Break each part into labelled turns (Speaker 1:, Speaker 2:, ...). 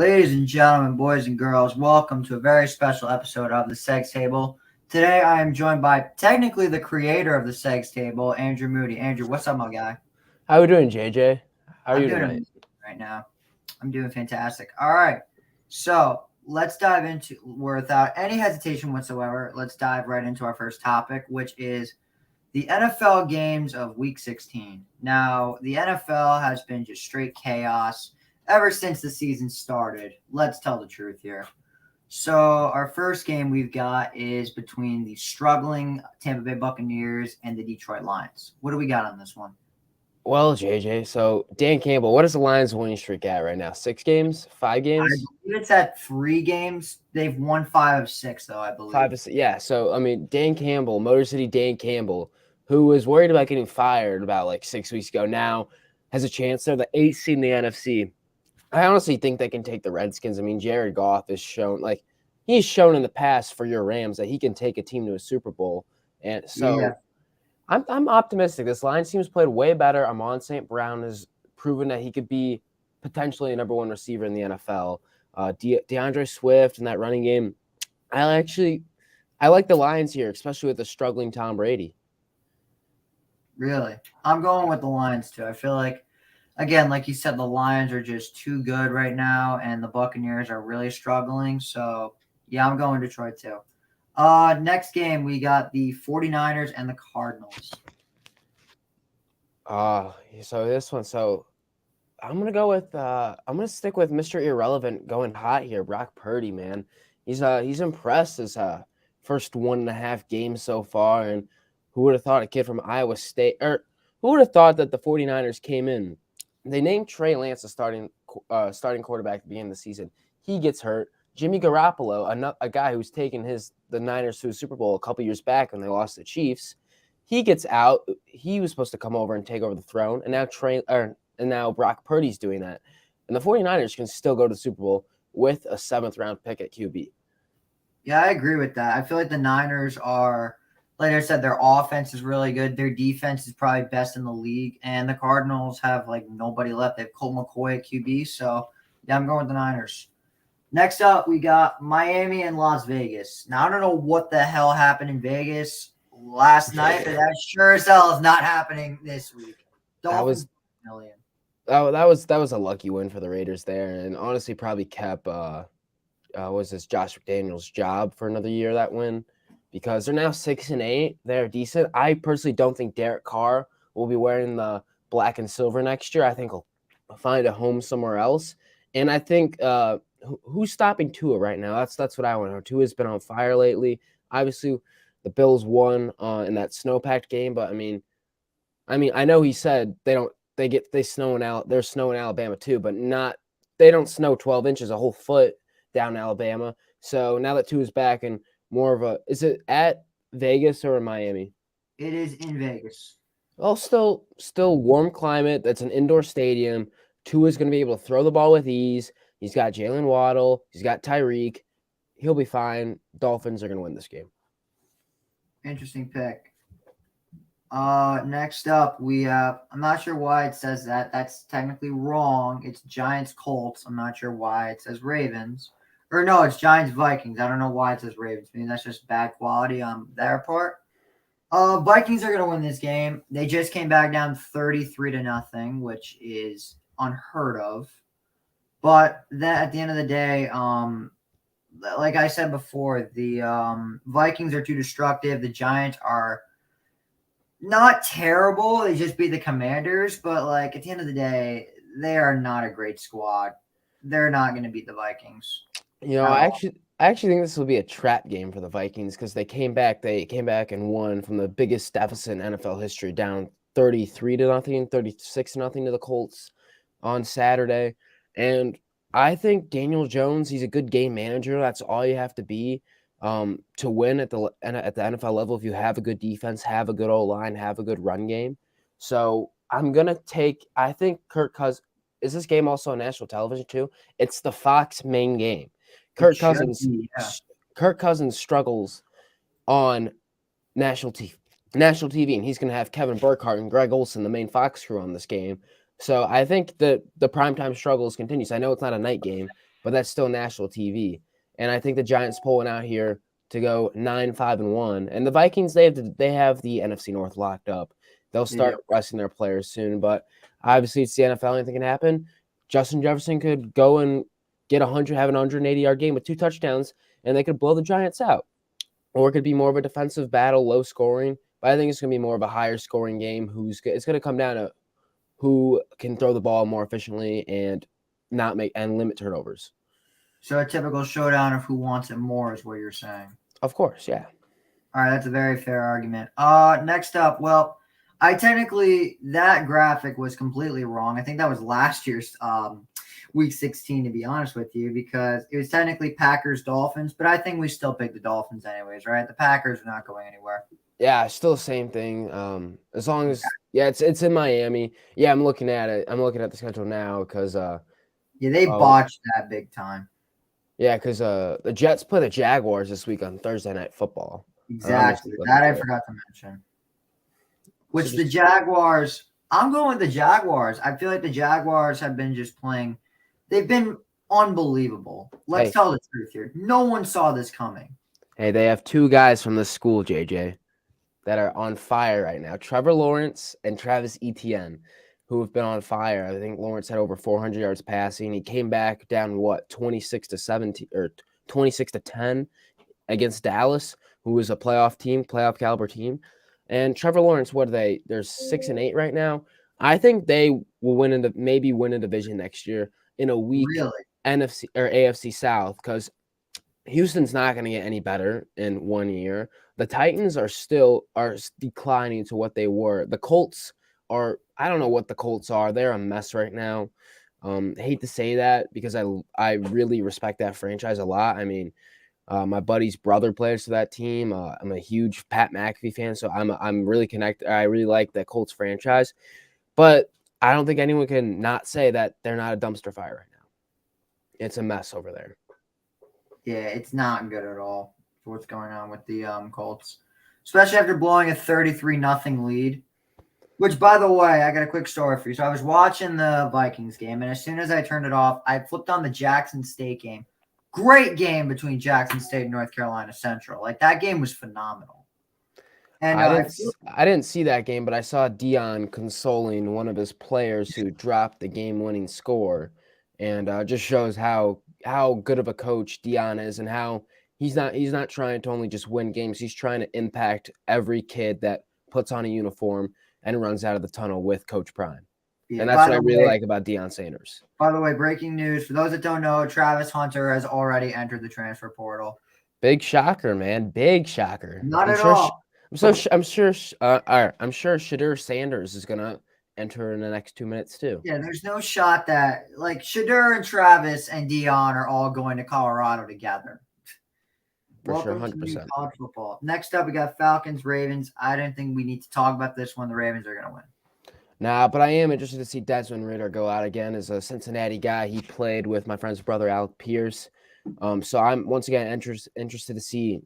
Speaker 1: Ladies and gentlemen, boys and girls, welcome to a very special episode of the Cegs Table. Today I am joined by technically the creator of the Cegs Table, Andrew Moody. Andrew, what's up, my guy?
Speaker 2: How are we doing, JJ? How are
Speaker 1: I'm
Speaker 2: you
Speaker 1: doing
Speaker 2: tonight?
Speaker 1: amazing right now. I'm doing fantastic. All right, so let's dive into, without any hesitation whatsoever, let's dive right into our first topic, which is the NFL games of Week 16. Now, the NFL has been just straight chaos ever since the season started. Let's tell the truth here. So, our first game we've got is between the struggling Tampa Bay Buccaneers and the Detroit Lions. What do we got on this one?
Speaker 2: Well, JJ, so Dan Campbell, what is the Lions winning streak at right now? 6 games? 5
Speaker 1: I
Speaker 2: games?
Speaker 1: believe it's at 3 games. They've won 5 of 6, though, I believe.
Speaker 2: 5 of 6. Yeah, so, Dan Campbell, Motor City Dan Campbell, who was worried about getting fired about like 6 weeks ago, now has a chance. They're the 8th seed in the NFC. I honestly think they can take the Redskins. Jared Goff has shown, he's shown in the past for your Rams that he can take a team to a Super Bowl. And so
Speaker 1: Yeah.
Speaker 2: I'm optimistic. This Lions team's played way better. Amon St. Brown has proven that he could be potentially a number one receiver in the NFL. DeAndre Swift and that running game. I like the Lions here, especially with the struggling Tom Brady.
Speaker 1: Really? I'm going with the Lions, too. I feel like, again, like you said, the Lions are just too good right now, and the Buccaneers are really struggling. So, yeah, I'm going Detroit, too. Next game, we got the 49ers and the Cardinals.
Speaker 2: So this one, I'm gonna stick with Mr. Irrelevant going hot here. Brock Purdy, man. He's impressed his first 1.5 games so far, and who would have thought a kid from Iowa State, or who would have thought that the 49ers came in? They named Trey Lance the starting quarterback at the beginning of the season. He gets hurt. Jimmy Garoppolo, a guy who's taken the Niners to a Super Bowl a couple years back when they lost to the Chiefs, he gets out. He was supposed to come over and take over the throne, and now Brock Purdy's doing that. And the 49ers can still go to the Super Bowl with a 7th-round pick at QB.
Speaker 1: Yeah, I agree with that. I feel like the Niners are, like I said, their offense is really good. Their defense is probably best in the league. And the Cardinals have, nobody left. They have Colt McCoy at QB. So, yeah, I'm going with the Niners. Next up, we got Miami and Las Vegas. Now, I don't know what the hell happened in Vegas last night, but that sure as hell is not happening this week. Dolphins million.
Speaker 2: That was a lucky win for the Raiders there, and honestly probably kept Josh McDaniels' job for another year, that win, because they're now 6-8. They're decent. I personally don't think Derek Carr will be wearing the black and silver next year. I think he'll find a home somewhere else. And I think who's stopping Tua right now? That's what I want to know. Tua's been on fire lately. Obviously, the Bills won in that snow-packed game, but I know he said they're snow in Alabama too, but they don't snow 12 inches, a whole foot down Alabama. So now that Tua's back and is it at Vegas or in Miami?
Speaker 1: It is in Vegas.
Speaker 2: Well, still warm climate. That's an indoor stadium. Tua's going to be able to throw the ball with ease. He's got Jalen Waddle. He's got Tyreek. He'll be fine. Dolphins are going to win this game.
Speaker 1: Interesting pick. Next up, we have, I'm not sure why it says that. That's technically wrong. It's Giants Colts. I'm not sure why it says Ravens. Or no, it's Giants Vikings. I don't know why it says Ravens. I mean, that's just bad quality on their part. Vikings are going to win this game. They just came back down 33-0, which is unheard of. But at the end of the day, like I said before, the Vikings are too destructive. The Giants are not terrible. They just beat the Commanders. But, at the end of the day, they are not a great squad. They're not going to beat the Vikings.
Speaker 2: I actually think this will be a trap game for the Vikings because they came back and won from the biggest deficit in NFL history, down 33-0, 36-0 to the Colts on Saturday. And I think Daniel Jones, he's a good game manager. That's all you have to be to win at the NFL level. If you have a good defense, have a good O-line, have a good run game. So I think Kirk Cousins, is this game also on national television too? It's the Fox main game. Kirk Cousins struggles on national TV, and he's going to have Kevin Burkhardt and Greg Olsen, the main Fox crew, on this game. So I think the primetime struggles continues. I know it's not a night game, but that's still national TV. And I think the Giants pulling out here to go 9-5-1, and the Vikings they have the NFC North locked up. They'll start resting their players soon, but obviously it's the NFL. Anything can happen. Justin Jefferson could go and get have an 180-yard game with 2 touchdowns, and they could blow the Giants out. Or it could be more of a defensive battle, low scoring. But I think it's going to be more of a higher scoring game. It's going to come down to who can throw the ball more efficiently and limit turnovers.
Speaker 1: So a typical showdown of who wants it more is what you're saying.
Speaker 2: Of course, yeah.
Speaker 1: All right, that's a very fair argument. Next up, well, that graphic was completely wrong. I think that was last year's Week 16, to be honest with you, because it was technically Packers-Dolphins, but I think we still picked the Dolphins anyways, right? The Packers are not going anywhere.
Speaker 2: Yeah, still the same thing. As long as it's in Miami. Yeah, I'm looking at it. I'm looking at the schedule now because
Speaker 1: they botched that big time.
Speaker 2: Yeah, because the Jets play the Jaguars this week on Thursday Night Football.
Speaker 1: Exactly. That I forgot to mention. Which the Jaguars, I'm going with the Jaguars. I feel like the Jaguars have been just playing. They've been unbelievable. Let's tell the truth here. No one saw this coming.
Speaker 2: Hey, they have 2 guys from this school, JJ, that are on fire right now. Trevor Lawrence and Travis Etienne, who have been on fire. I think Lawrence had over 400 yards passing. He came back down 26-17 or 26-10 against Dallas, who was a playoff caliber team. And Trevor Lawrence, they're 6-8 right now. I think they will maybe win a division next year in a weak NFC or AFC South, because Houston's not going to get any better in 1 year. The Titans are declining to what they were. The Colts I don't know what the Colts are. They're a mess right now. I hate to say that because I really respect that franchise a lot. I mean, my buddy's brother plays for that team. I'm a huge Pat McAfee fan, so I'm really connected. I really like the Colts franchise, but I don't think anyone can not say that they're not a dumpster fire right now. It's a mess over there.
Speaker 1: Yeah, it's not good at all for what's going on with the Colts, especially after blowing a 33-0 lead. Which, by the way, I got a quick story for you. So I was watching the Vikings game, and as soon as I turned it off, I flipped on the Jackson State game. Great game between Jackson State and North Carolina Central. Like, that game was phenomenal. And
Speaker 2: I didn't see that game, but I saw Dion consoling one of his players who dropped the game-winning score, and just shows how good of a coach Dion is, and how he's not trying to only just win games. He's trying to impact every kid that puts on a uniform and runs out of the tunnel with Coach Prime. Yeah, and that's what I really like about Deion Sanders.
Speaker 1: By the way, breaking news. For those that don't know, Travis Hunter has already entered the transfer portal.
Speaker 2: Big shocker, man. Big shocker.
Speaker 1: Not at all.
Speaker 2: I'm sure Shadur Sanders is going to enter in the next 2 minutes too.
Speaker 1: Yeah, there's no shot that Shadur and Travis and Deion are all going to Colorado together.
Speaker 2: For
Speaker 1: Welcome
Speaker 2: sure, 100%.
Speaker 1: to college football. Next up, we got Falcons, Ravens. I don't think we need to talk about this one. The Ravens are going to win.
Speaker 2: Nah, but I am interested to see Desmond Ridder go out again as a Cincinnati guy. He played with my friend's brother, Alec Pierce. So I'm once again interested to see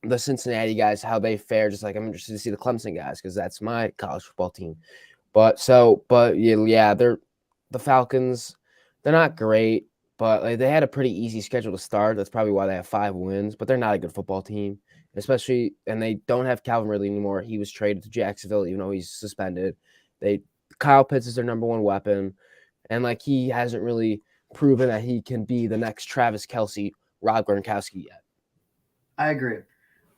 Speaker 2: the Cincinnati guys, how they fare, just like I'm interested to see the Clemson guys, because that's my college football team. But the Falcons, they're not great. But they had a pretty easy schedule to start. That's probably why they have 5 wins. But they're not a good football team, and they don't have Calvin Ridley anymore. He was traded to Jacksonville, even though he's suspended. Kyle Pitts is their number 1 weapon, and he hasn't really proven that he can be the next Travis Kelce, Rob Gronkowski yet.
Speaker 1: I agree.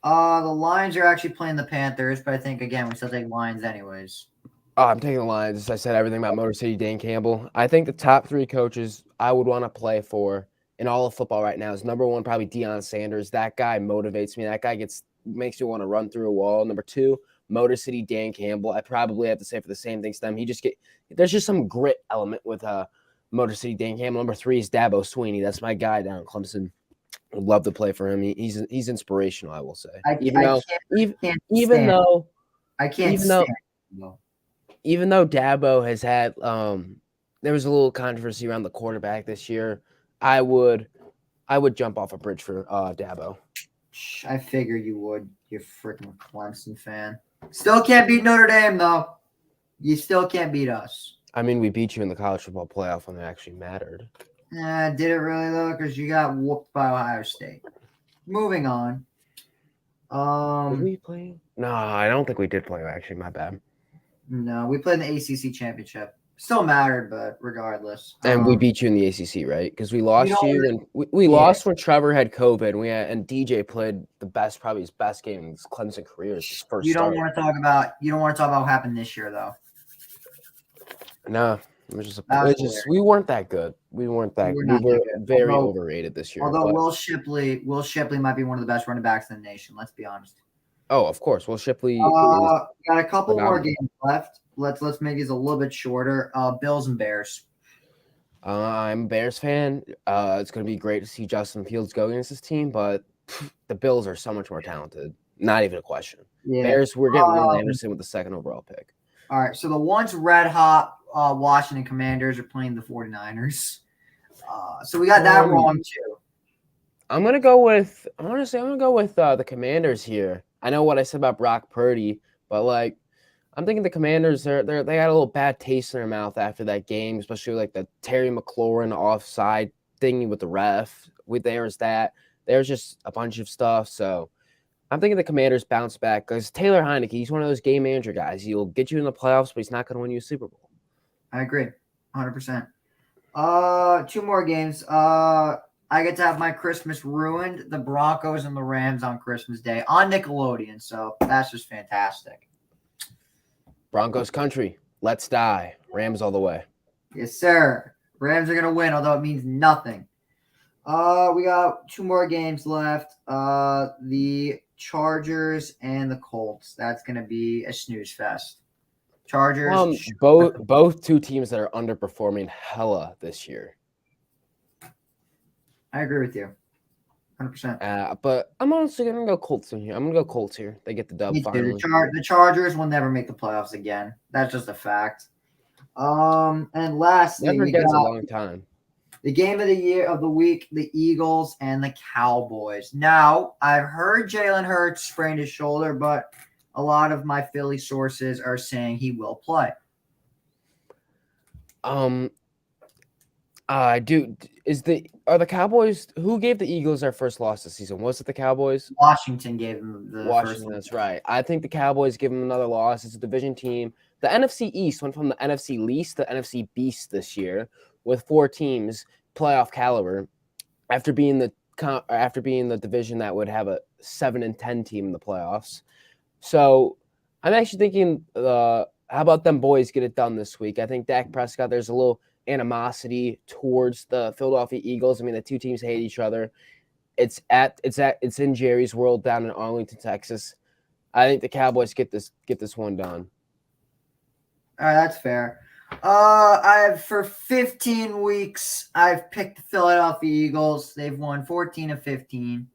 Speaker 1: The Lions are actually playing the Panthers, but I think again we still take Lions anyways.
Speaker 2: Oh, I'm taking the Lions. I said everything about Motor City Dan Campbell. I think the top 3 coaches I would want to play for in all of football right now is number 1, probably Deion Sanders. That guy motivates me. That guy makes me want to run through a wall. Number 2, Motor City Dan Campbell. I probably have to say for the same things to them. There's just some grit element with Motor City Dan Campbell. Number 3 is Dabo Swinney. That's my guy down in Clemson. Would love to play for him. He's inspirational, I will say. Even though Dabo has had there was a little controversy around the quarterback this year, I would jump off a bridge for Dabo.
Speaker 1: I figure you would. You freaking Clemson fan. Still can't beat Notre Dame though. You still can't beat us.
Speaker 2: I mean, we beat you in the college football playoff when it actually mattered.
Speaker 1: Did it really though? Because you got whooped by Ohio State. Moving on.
Speaker 2: Did we play? No, I don't think we did play. Actually, my bad.
Speaker 1: No, we played in the ACC championship. Still mattered, but regardless.
Speaker 2: And we beat you in the ACC, right? Because we lost
Speaker 1: know
Speaker 2: you
Speaker 1: what?
Speaker 2: when we
Speaker 1: Yeah.
Speaker 2: lost when Trevor had COVID. And DJ played probably his best game in his Clemson career. His first
Speaker 1: You don't
Speaker 2: start.
Speaker 1: want to talk about. You don't want to talk about what happened this year, though.
Speaker 2: No, it was
Speaker 1: That's
Speaker 2: just we weren't that good. We weren't that. We
Speaker 1: not
Speaker 2: were
Speaker 1: that good.
Speaker 2: very overrated this year.
Speaker 1: Although
Speaker 2: but-
Speaker 1: Will Shipley might be one of the best running backs in the nation. Let's be honest.
Speaker 2: Oh, of course. Will Shipley.
Speaker 1: Got a couple more
Speaker 2: phenomenal.
Speaker 1: games left. Let's make these a little bit shorter. Bills and Bears.
Speaker 2: I'm a Bears fan. It's going to be great to see Justin Fields go against this team, but the Bills are so much more talented. Not even a question.
Speaker 1: Yeah.
Speaker 2: Bears, we're getting Will Anderson with the second overall pick.
Speaker 1: All right. So the once red hot Washington Commanders are playing the 49ers. So we got that wrong too.
Speaker 2: I'm gonna go with the Commanders here. I know what I said about Brock Purdy, but like I'm thinking the Commanders they got a little bad taste in their mouth after that game, especially like the Terry McLaurin offside thingy with the ref. There's just a bunch of stuff. So I'm thinking the Commanders bounce back because Taylor Heineke, he's one of those game manager guys. He'll get you in the playoffs, but he's not going to win you a Super Bowl.
Speaker 1: I agree, 100%. 2 more games. I get to have my Christmas ruined. The Broncos and the Rams on Christmas Day on Nickelodeon. So that's just fantastic.
Speaker 2: Broncos country, let's die. Rams all the way.
Speaker 1: Yes, sir. Rams are gonna win, although it means nothing. We got 2 more games left. The Chargers and the Colts. That's gonna be a snooze fest. Chargers.
Speaker 2: Both two teams that are underperforming hella this year.
Speaker 1: I agree with you, 100%.
Speaker 2: But I'm honestly gonna go Colts in here. I'm gonna go Colts here. They get the dub finally.
Speaker 1: The Chargers will never make the playoffs again. That's just a fact. And lastly,
Speaker 2: Never gets a long time.
Speaker 1: The game of the year of the week: the Eagles and the Cowboys. Now, I've heard Jalen Hurts sprained his shoulder, but a lot of my Philly sources are saying he will play.
Speaker 2: Are the Cowboys? Who gave the Eagles their first loss this season? Was it the Cowboys?
Speaker 1: Washington gave them the
Speaker 2: Washington. That's right. I think the Cowboys give them another loss. It's a division team. The NFC East went from the NFC least to NFC beast this year, with 4 teams playoff caliber, after being the division that would have a 7-10 team in the playoffs. So I'm actually thinking, how about them boys get it done this week? I think Dak Prescott, there's a little animosity towards the Philadelphia Eagles. I mean, the two teams hate each other. It's in Jerry's World down in Arlington, Texas. I think the Cowboys get this one done.
Speaker 1: All right, that's fair. For 15 weeks, I've picked the Philadelphia Eagles. They've won 14 of 15,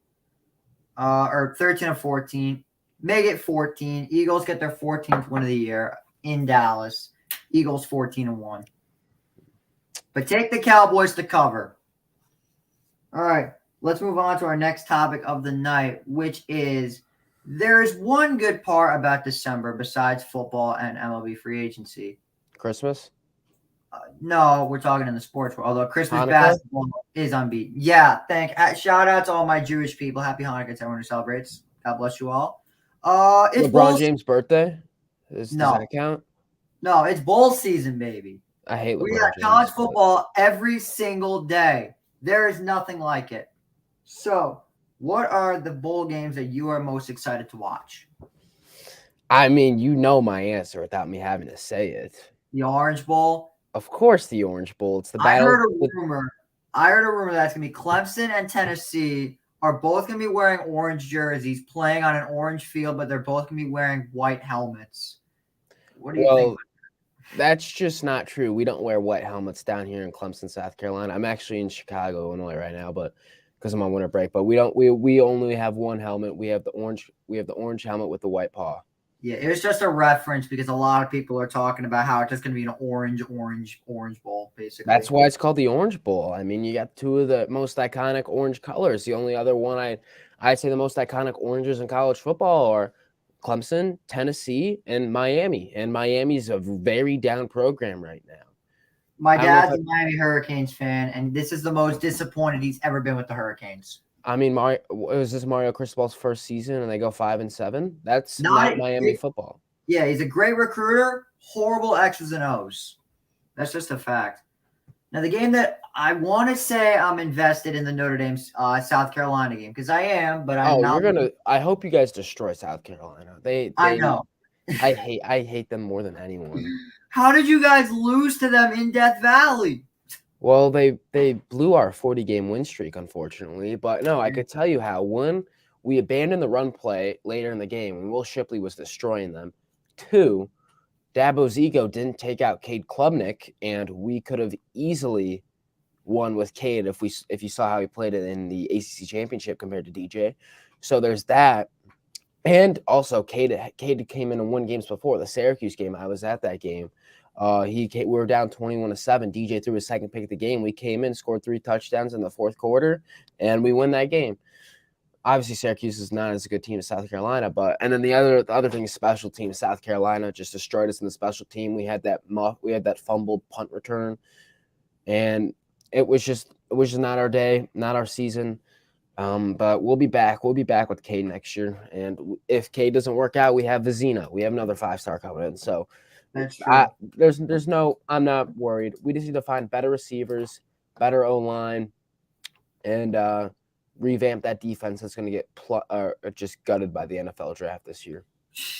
Speaker 1: or 13 of 14. Make it 14. Eagles get their 14th win of the year in Dallas. Eagles 14-1. But take the Cowboys to cover. All right, let's move on to our next topic of the night, which is there is one good part about December besides football and MLB Free Agency.
Speaker 2: Christmas?
Speaker 1: No, we're talking in the sports world. Although Christmas
Speaker 2: Hanukkah?
Speaker 1: basketball is unbeaten. Yeah, shout out to all my Jewish people. Happy Hanukkah to everyone who celebrates. God bless you all. It's
Speaker 2: LeBron James' birthday? Does that count?
Speaker 1: No, it's bowl season, baby.
Speaker 2: I hate LeBron
Speaker 1: We got
Speaker 2: James,
Speaker 1: college football every single day. There is nothing like it. So, what are the bowl games that you are most excited to watch?
Speaker 2: I mean, you know my answer without me having to say it.
Speaker 1: The Orange Bowl.
Speaker 2: Of course, the Orange Bowl. It's the battle.
Speaker 1: I heard a rumor that's going to be Clemson and Tennessee are both going to be wearing orange jerseys, playing on an orange field, but they're both going to be wearing white helmets. What do you think?
Speaker 2: That's just not true. We don't wear white helmets down here in Clemson, South Carolina. I'm actually in Chicago, Illinois right now, but because I'm on winter break. But we only have one helmet. We have the orange helmet with the white paw.
Speaker 1: Yeah, it was just a reference because a lot of people are talking about how it's just going to be an orange bowl, basically.
Speaker 2: That's why it's called the Orange Bowl. I mean, you got 2 of the most iconic orange colors. The only other one I'd say the most iconic oranges in college football are Clemson, Tennessee, and Miami. And Miami's a very down program right now.
Speaker 1: My
Speaker 2: I don't know if
Speaker 1: dad's a Miami Hurricanes fan, and this is the most disappointed he's ever been with the Hurricanes.
Speaker 2: I mean, was this Mario Cristobal's first season, and they go 5-7? That's not
Speaker 1: Not,
Speaker 2: Miami football.
Speaker 1: yeah, he's a great recruiter. Horrible X's and O's. That's just a fact. Now, the game that I want to say I'm invested in the Notre Dame South Carolina game because I am, but I'm not.
Speaker 2: I hope you guys destroy South Carolina.
Speaker 1: I know.
Speaker 2: I hate them more than anyone.
Speaker 1: How did you guys lose to them in Death Valley?
Speaker 2: Well, they blew our 40-game win streak, unfortunately. But no, I could tell you how. One, we abandoned the run play later in the game when Will Shipley was destroying them. Two, Dabo's ego didn't take out Cade Klubnik, and we could have easily won with Cade if you saw how he played it in the ACC championship compared to DJ. So there's that. And also, Cade came in and won games before. The Syracuse game, I was at that game. We were down 21-7. DJ threw his second pick of the game. We came in, scored 3 touchdowns in the fourth quarter, and we win that game. Obviously, Syracuse is not as a good team as South Carolina, and then the other thing is special team. South Carolina just destroyed us in the special team. We had that fumbled punt return, and it was just not our day, not our season. But we'll be back. We'll be back with Cade next year, and if Cade doesn't work out, we have Vizina. We have another 5-star coming in. So
Speaker 1: That's true.
Speaker 2: I'm not worried. We just need to find better receivers, better O-line, and revamp that defense that's going to get just gutted by the NFL draft this year.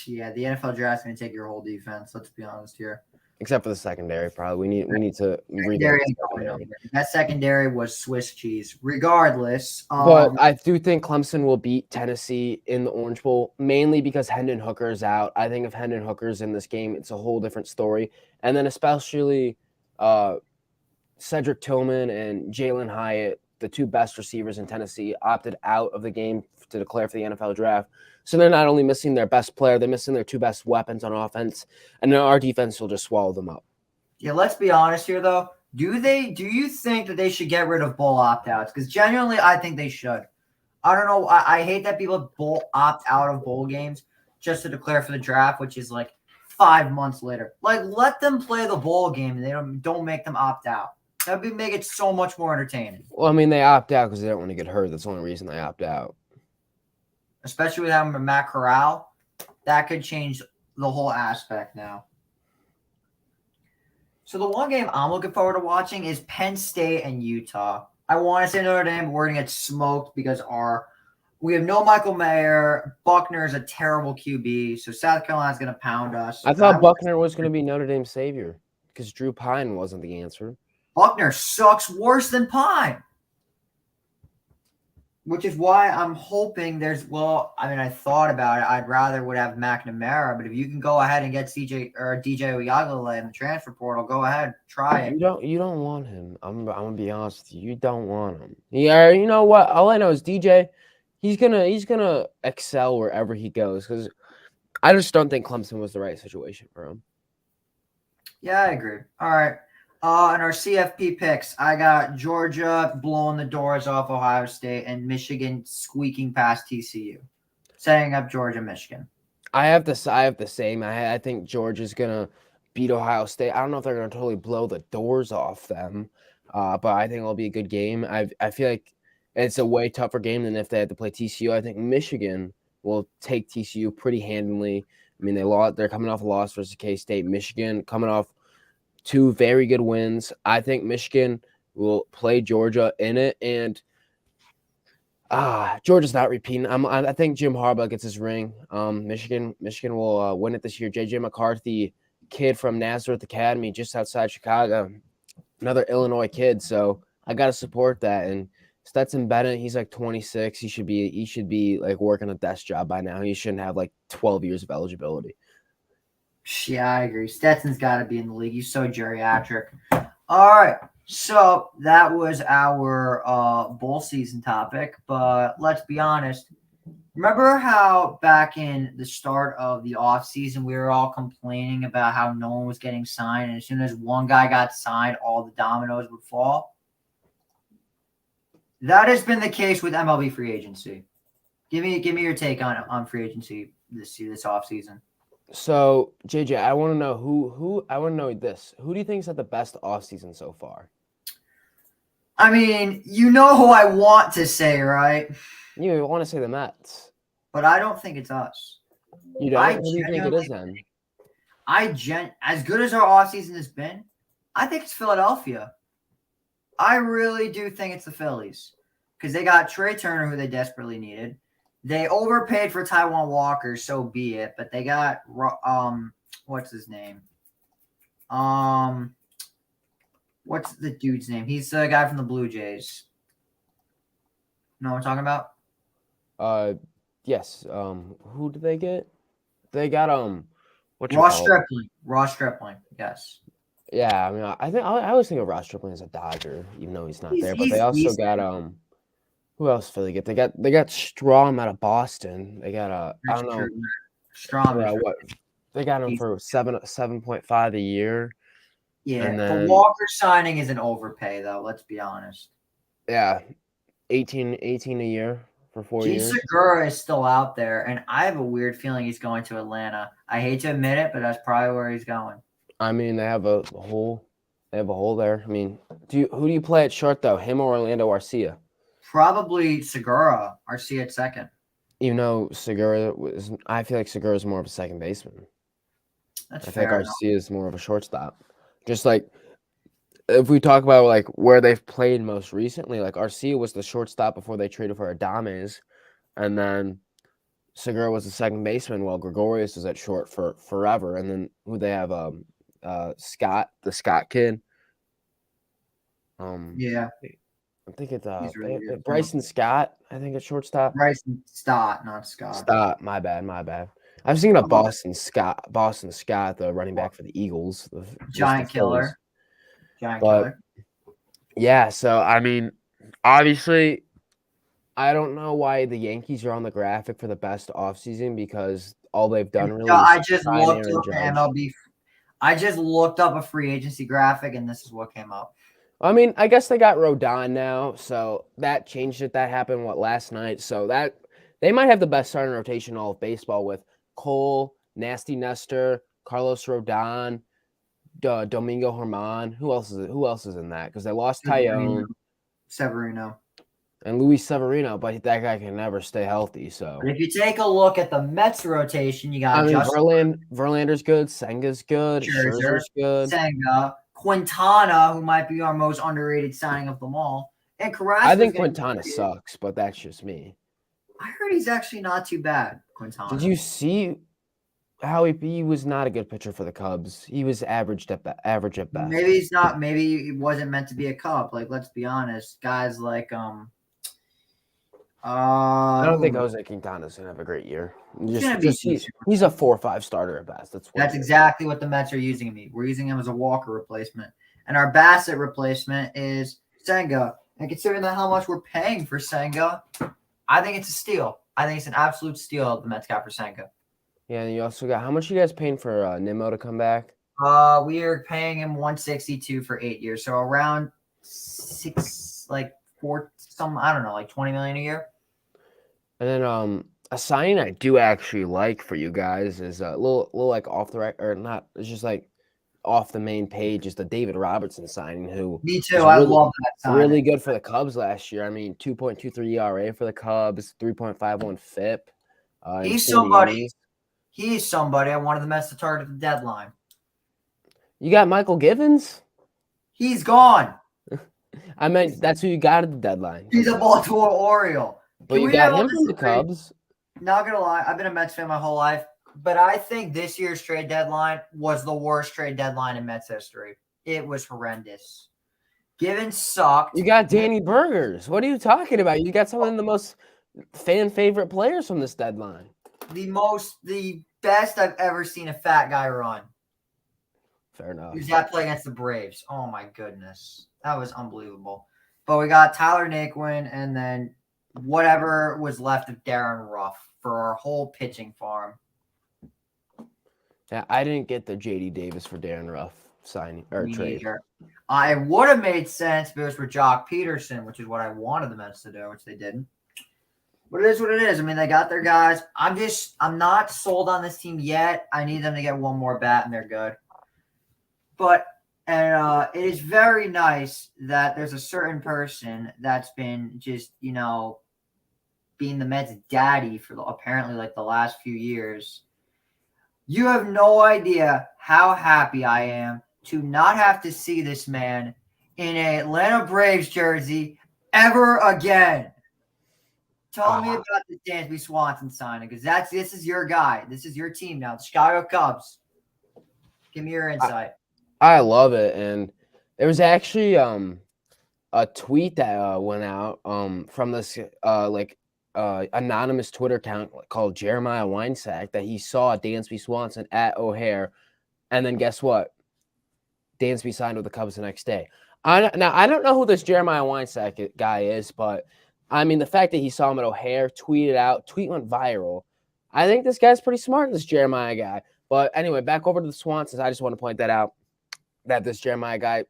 Speaker 1: Yeah, the NFL draft's going to take your whole defense. Let's be honest here.
Speaker 2: Except for the secondary, probably. We need to
Speaker 1: revamp the secondary. That secondary was Swiss cheese. Regardless,
Speaker 2: but I do think Clemson will beat Tennessee in the Orange Bowl, mainly because Hendon Hooker is out. I think if Hendon Hooker's in this game, it's a whole different story. And then especially Cedric Tillman and Jalen Hyatt, the 2 best receivers in Tennessee, opted out of the game to declare for the NFL draft. So they're not only missing their best player, they're missing their 2 best weapons on offense, and then our defense will just swallow them up.
Speaker 1: Yeah, let's be honest here, though. Do you think that they should get rid of bowl opt-outs? Because genuinely, I think they should. I don't know. I hate that people opt out of bowl games just to declare for the draft, which is like 5 months later. Like, let them play the bowl game, and they don't make them opt out. That would make it so much more entertaining.
Speaker 2: Well, I mean, they opt out because they don't want to get hurt. That's the only reason they opt out.
Speaker 1: Especially with having Matt Corral, that could change the whole aspect now. So the one game I'm looking forward to watching is Penn State and Utah. I want to say Notre Dame, but we're going to get smoked because we have no Michael Mayer. Buckner is a terrible QB, so South Carolina's going to pound us.
Speaker 2: I thought Buckner was going to be Notre Dame's savior because Drew Pine wasn't the answer.
Speaker 1: Buckner sucks worse than Pine. Which is why I'm hoping I thought about it. I'd rather would have McNamara, but if you can go ahead and get DJ Uyagale in the transfer portal, go ahead, try it.
Speaker 2: You don't want him. I'm gonna be honest with you. You don't want him. Yeah, you know what? All I know is DJ. He's gonna excel wherever he goes because I just don't think Clemson was the right situation for him.
Speaker 1: Yeah, I agree. All right. In our CFP picks, I got Georgia blowing the doors off Ohio State and Michigan squeaking past TCU, setting up Georgia, Michigan.
Speaker 2: I have the same. I think Georgia's gonna beat Ohio State. I don't know if they're gonna totally blow the doors off them, but I think it'll be a good game. I feel like it's a way tougher game than if they had to play TCU. I think Michigan will take TCU pretty handily. I mean, they're coming off a loss versus K-State. Michigan coming off 2 very good wins. I think Michigan will play Georgia in it, and Georgia's not repeating. I think Jim Harbaugh gets his ring. Michigan will win it this year. JJ McCarthy, kid from Nazareth Academy, just outside Chicago, another Illinois kid. So I gotta support that. And Stetson Bennett, he's like 26. He should be like working a desk job by now. He shouldn't have like 12 years of eligibility.
Speaker 1: Yeah, I agree. Stetson's got to be in the league. He's so geriatric. All right. So that was our bowl season topic. But let's be honest. Remember how back in the start of the offseason, we were all complaining about how no one was getting signed. And as soon as one guy got signed, all the dominoes would fall? That has been the case with MLB Free Agency. Give me your take on free agency this offseason.
Speaker 2: So JJ, I want to know who I want to know this. Who do you think's had the best offseason so far?
Speaker 1: I mean, you know who I want to say, right?
Speaker 2: You want to say the Mets?
Speaker 1: But I don't think it's us.
Speaker 2: You don't?
Speaker 1: I
Speaker 2: Who do you think it
Speaker 1: genuinely,
Speaker 2: is then?
Speaker 1: as good as our offseason has been, I think it's Philadelphia. I really do think it's the Phillies because they got Trey Turner, who they desperately needed. They overpaid for Taiwan Walker, so be it. But they got what's his name? What's the dude's name? He's the guy from the Blue Jays. Know what I'm talking about?
Speaker 2: Yes. Who did they get? They got what you
Speaker 1: Ross
Speaker 2: call it?
Speaker 1: Stripling. Ross Stripling. Yes.
Speaker 2: Yeah, I mean, I think I always think of Ross Stripling as a Dodger, even though he's not there. But they
Speaker 1: He's
Speaker 2: also
Speaker 1: decent.
Speaker 2: got who else did Philly get? They got Strom out of Boston. They got I
Speaker 1: That's
Speaker 2: don't know
Speaker 1: true. Strom
Speaker 2: for
Speaker 1: is
Speaker 2: what they got him
Speaker 1: decent.
Speaker 2: for 7.5 a year, and
Speaker 1: Yeah, but
Speaker 2: then
Speaker 1: Walker signing is an overpay, though. Let's be honest.
Speaker 2: yeah, 18 a year for 4 years.
Speaker 1: Segura is still out there, and I have a weird feeling he's going to Atlanta. I hate to admit it, but that's probably where he's going.
Speaker 2: I mean, they have a hole. They have a hole there. I mean, who do you play at short though? Him or Orlando Arcia?
Speaker 1: Probably Segura, Arcia at second.
Speaker 2: Even though Segura was, I feel like Segura is more of a second baseman.
Speaker 1: That's
Speaker 2: I think
Speaker 1: fair enough.
Speaker 2: Arcia is more of a shortstop. Just like if we talk about like where they've played most recently, like Arcia was the shortstop before they traded for Adames, and then Segura was the second baseman while Gregorius is at short for forever. And then who they have, Scott, the Scott kid.
Speaker 1: Yeah,
Speaker 2: I think it's
Speaker 1: he's really good.
Speaker 2: Bryson Scott. I think it's shortstop.
Speaker 1: Bryson Stott, not Scott.
Speaker 2: Stop. My bad. My bad. I was thinking of
Speaker 1: Oh,
Speaker 2: Boston Scott, the running back for the Eagles, just the
Speaker 1: Giant
Speaker 2: Phillies.
Speaker 1: killer. Giant
Speaker 2: But
Speaker 1: killer.
Speaker 2: yeah, so I mean, obviously, I don't know why the Yankees are on the graphic for the best offseason because all they've done really is
Speaker 1: I just
Speaker 2: sign
Speaker 1: looked
Speaker 2: Aaron
Speaker 1: up the
Speaker 2: Judge.
Speaker 1: MLB. I just looked up a free agency graphic, and this is what came up.
Speaker 2: I mean, I guess they got Rodon now, so that changed it. That happened last night. So that they might have the best starting rotation in all of baseball with Cole, Nasty Nestor, Carlos Rodon, Domingo Germán. Who else is it? Who else is in that? Because they lost Tyone
Speaker 1: Severino.
Speaker 2: and Luis Severino, but that guy can never stay healthy. So
Speaker 1: But if you take a look at the Mets rotation, you got
Speaker 2: I mean,
Speaker 1: Justin
Speaker 2: Verlander's good, Senga's good,
Speaker 1: Scherzer,
Speaker 2: Scherzer's good.
Speaker 1: Senga, Quintana, who might be our most underrated signing of them all, and Carrasco.
Speaker 2: I think Quintana sucks, but that's just me.
Speaker 1: I heard he's actually not too bad, Quintana.
Speaker 2: Did you see how he was not a good pitcher for the Cubs? He was average at best.
Speaker 1: Maybe he's not. Maybe he wasn't meant to be a Cub. Like, let's be honest, guys like
Speaker 2: I don't think Jose Quintana's gonna have a great year. He's a 4 or 5 starter at best.
Speaker 1: That's exactly what the Mets are using him. We're using him as a Walker replacement, and our Bassett replacement is Senga. And considering how much we're paying for Senga, I think it's a steal. I think it's an absolute steal the Mets got for Senga.
Speaker 2: Yeah, and you also got how much you guys paying for Nimmo to come back?
Speaker 1: We are paying him $162 for 8 years, so around 20 million a year.
Speaker 2: And then a signing I do actually like for you guys is a little like off the record or not. It's just like off the main page is the David Robertson signing. Who
Speaker 1: me too. I love that signing.
Speaker 2: Really good for the Cubs last year. I mean, 2.23 ERA for the Cubs, 3.51 FIP.
Speaker 1: He's somebody. He's somebody I wanted the Mets to target at the deadline.
Speaker 2: You got Michael Givens?
Speaker 1: He's gone.
Speaker 2: I meant that's who you got at the deadline.
Speaker 1: He's a Baltimore Oriole.
Speaker 2: But you got him from the Cubs.
Speaker 1: Not gonna lie, I've been a Mets fan my whole life, but I think this year's trade deadline was the worst trade deadline in Mets history. It was horrendous. Givens sucked.
Speaker 2: You got Danny Burgers. What are you talking about? You got some of the most fan favorite players from this deadline.
Speaker 1: The best I've ever seen a fat guy run.
Speaker 2: Fair enough.
Speaker 1: Who's that play against the Braves? Oh my goodness, that was unbelievable. But we got Tyler Naquin and then whatever was left of Darren Ruff for our whole pitching farm.
Speaker 2: Yeah, I didn't get the JD Davis for Darren Ruff signing or trade.
Speaker 1: I would have made sense if it was for Jock Peterson, which is what I wanted the Mets to do, which they didn't. But it is what it is. I mean, they got their guys. I'm not sold on this team yet. I need them to get one more bat and they're good. But it is very nice that there's a certain person that's been just, being the Mets' daddy for apparently like the last few years. You have no idea how happy I am to not have to see this man in a Atlanta Braves jersey ever again. Tell me about the Dansby Swanson signing, because this is your guy. This is your team now, the Chicago Cubs. Give me your insight.
Speaker 2: I love it, and there was actually a tweet that went out from this anonymous Twitter account called Jeremiah Winesack that he saw Dansby Swanson at O'Hare, and then guess what? Dansby signed with the Cubs the next day. I don't know who this Jeremiah Winesack guy is, but I mean the fact that he saw him at O'Hare, tweet went viral. I think this guy's pretty smart, this Jeremiah guy. But anyway, back over to the Swansons. I just want to point that out, that this Jeremiah guy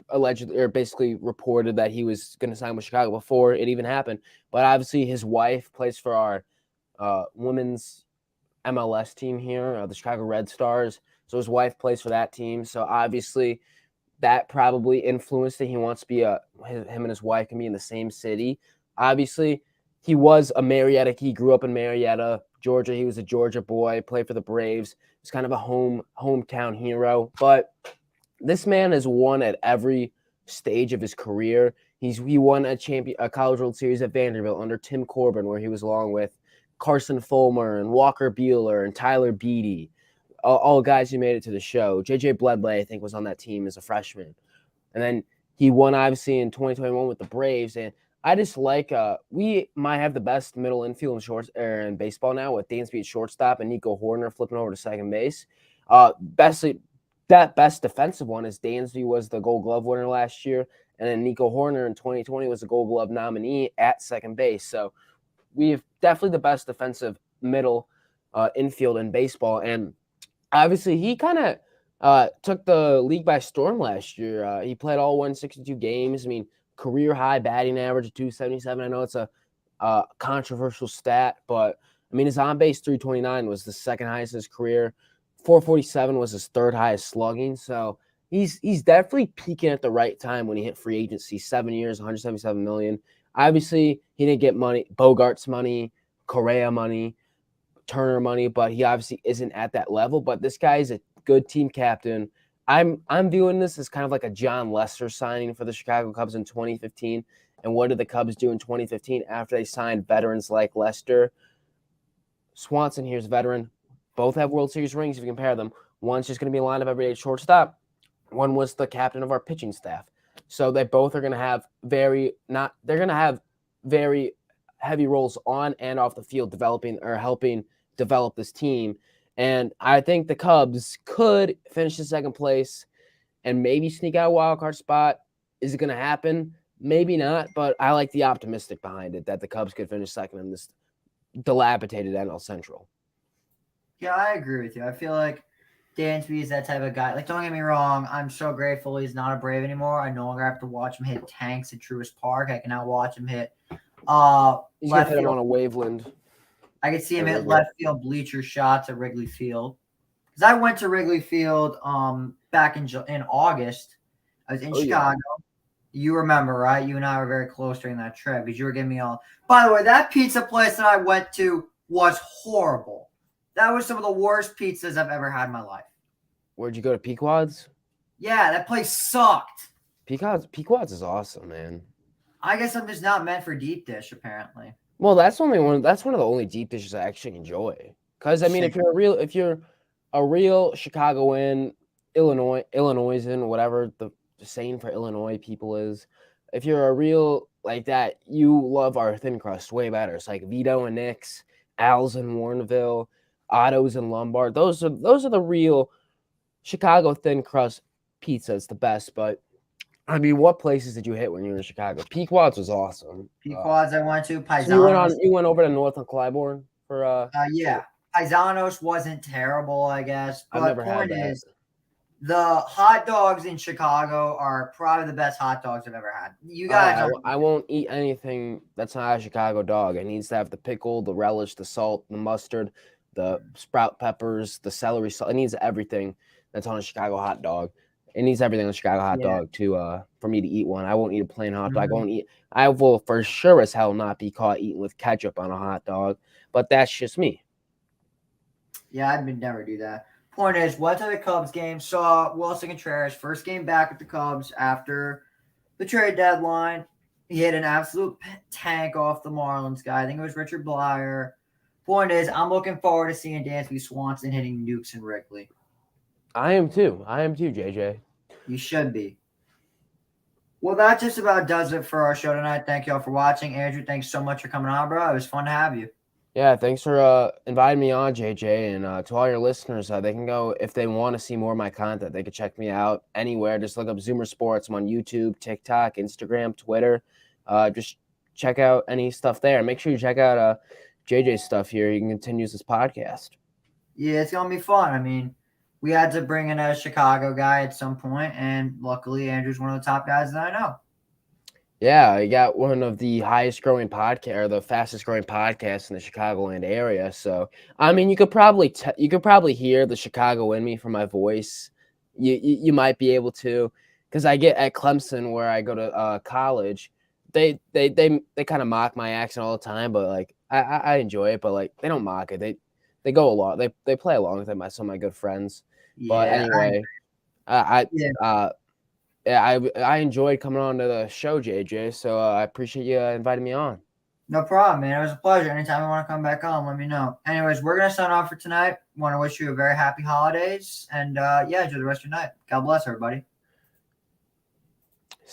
Speaker 2: allegedly or basically reported that he was going to sign with Chicago before it even happened. But obviously his wife plays for our women's MLS team here, the Chicago Red Stars. So his wife plays for that team. So obviously that probably influenced it. He wants to be him and his wife can be in the same city. Obviously, he was a Marietta. He grew up in Marietta, Georgia. He was a Georgia boy, played for the Braves. He's kind of a hometown hero. But this man has won at every stage of his career. He won a College World Series at Vanderbilt under Tim Corbin, where he was along with Carson Fulmer and Walker Buehler and Tyler Beatty, all guys who made it to the show. J.J. Bledley, I think, was on that team as a freshman. And then he won, obviously, in 2021 with the Braves. And I just like we might have the best middle infield in baseball now with Dansby at shortstop and Nico Horner flipping over to second base. That best defensive one is Dansby was the Gold Glove winner last year, and then Nico Horner in 2020 was the Gold Glove nominee at second base. So we have definitely the best defensive middle infield in baseball. And obviously he kind of took the league by storm last year. He played all 162 games. I mean, career high batting average of 277. I know it's a controversial stat, but I mean, his on base 329 was the second highest in his career. 447 was his third highest slugging. So he's definitely peaking at the right time when he hit free agency. 7 years, 177 million. Obviously, he didn't get money, Bogart's money, Correa money, Turner money, but he obviously isn't at that level. But this guy is a good team captain. I'm viewing this as kind of like a John Lester signing for the Chicago Cubs in 2015. And what did the Cubs do in 2015 after they signed veterans like Lester? Swanson, here's a veteran. Both have World Series rings if you compare them. One's just going to be lined up every day at shortstop. One was the captain of our pitching staff. So they both are going to have very heavy roles on and off the field helping develop this team. And I think the Cubs could finish in second place and maybe sneak out a wild card spot. Is it going to happen? Maybe not, but I like the optimistic behind it that the Cubs could finish second in this dilapidated NL Central.
Speaker 1: Yeah, I agree with you. I feel like Dansby is that type of guy. Like, don't get me wrong. I'm so grateful he's not a Brave anymore. I no longer have to watch him hit tanks at Truist Park. I can now watch him hit
Speaker 2: He's going to hit him on a waveland.
Speaker 1: I could see him hit left field bleacher shots at Wrigley Field. Because I went to Wrigley Field back in August. I was in Chicago. Yeah. You remember, right? You and I were very close during that trip because you were giving me all. By the way, that pizza place that I went to was horrible. That was some of the worst pizzas I've ever had in my life.
Speaker 2: Where'd you go to Pequod's?
Speaker 1: Yeah, that place sucked.
Speaker 2: Pequod's is awesome, man.
Speaker 1: I guess I'm just not meant for deep dish, apparently.
Speaker 2: Well, that's one of the only deep dishes I actually enjoy. Because I mean, if you're a real Chicagoan, Illinoisan, whatever the saying for Illinois people is, if you're a real like that, you love our thin crust way better. It's like Vito and Nick's, Al's in Warrenville, Otto's and Lombard. Those are the real Chicago thin crust pizza. It's the best. But I mean, what places did you hit when you were in Chicago? Pequod's was awesome.
Speaker 1: Pequod's I went to.
Speaker 2: Paisanos. So you went over to North and Clybourne for
Speaker 1: yeah. Paisanos wasn't terrible, I guess. But
Speaker 2: I've never had that.
Speaker 1: The hot dogs in Chicago are probably the best hot dogs I've ever had. You
Speaker 2: All right,
Speaker 1: guys are.
Speaker 2: I won't eat anything that's not a Chicago dog. It needs to have the pickle, the relish, the salt, the mustard, the sprout peppers, the celery salt. It needs everything that's on a Chicago hot dog. It needs everything on a Chicago hot
Speaker 1: Yeah.
Speaker 2: dog to for me to eat one. I won't eat a plain hot dog.
Speaker 1: Mhm.
Speaker 2: I will for sure as hell not be caught eating with ketchup on a hot dog. But that's just me.
Speaker 1: Yeah, I'd never do that. Point is, went to the Cubs game, saw Wilson Contreras, first game back with the Cubs after the trade deadline. He hit an absolute tank off the Marlins guy. I think it was Richard Blyer. Point is, I'm looking forward to seeing Dansby Swanson hitting nukes in Wrigley.
Speaker 2: I am too, JJ.
Speaker 1: You should be. Well, that just about does it for our show tonight. Thank you all for watching. Andrew, thanks so much for coming on, bro. It was fun to have you.
Speaker 2: Yeah, thanks for inviting me on, JJ. And to all your listeners, they can go if they want to see more of my content. They can check me out anywhere. Just look up Zoomer Sports. I'm on YouTube, TikTok, Instagram, Twitter. Just check out any stuff there. Make sure you check out JJ's stuff here. He continues this podcast.
Speaker 1: Yeah, it's gonna be fun. I mean, we had to bring in a Chicago guy at some point, and luckily, Andrew's one of the top guys that I know.
Speaker 2: Yeah, I got one of the highest growing podcast or the fastest growing podcasts in the Chicagoland area. So, I mean, you could probably hear the Chicago in me from my voice. You might be able to, because I get at Clemson where I go to college. They kind of mock my accent all the time, but like I enjoy it. But like they don't mock it. They go along. They play along with it. Some of my good friends. But
Speaker 1: Yeah,
Speaker 2: anyway,
Speaker 1: yeah,
Speaker 2: I enjoyed coming on to the show, JJ. So I appreciate you inviting me on.
Speaker 1: no problem, man. It was a pleasure. Anytime you want to come back on, let me know. Anyways, we're gonna sign off for tonight. Want to wish you a very happy holidays, and yeah, enjoy the rest of your night. God bless everybody.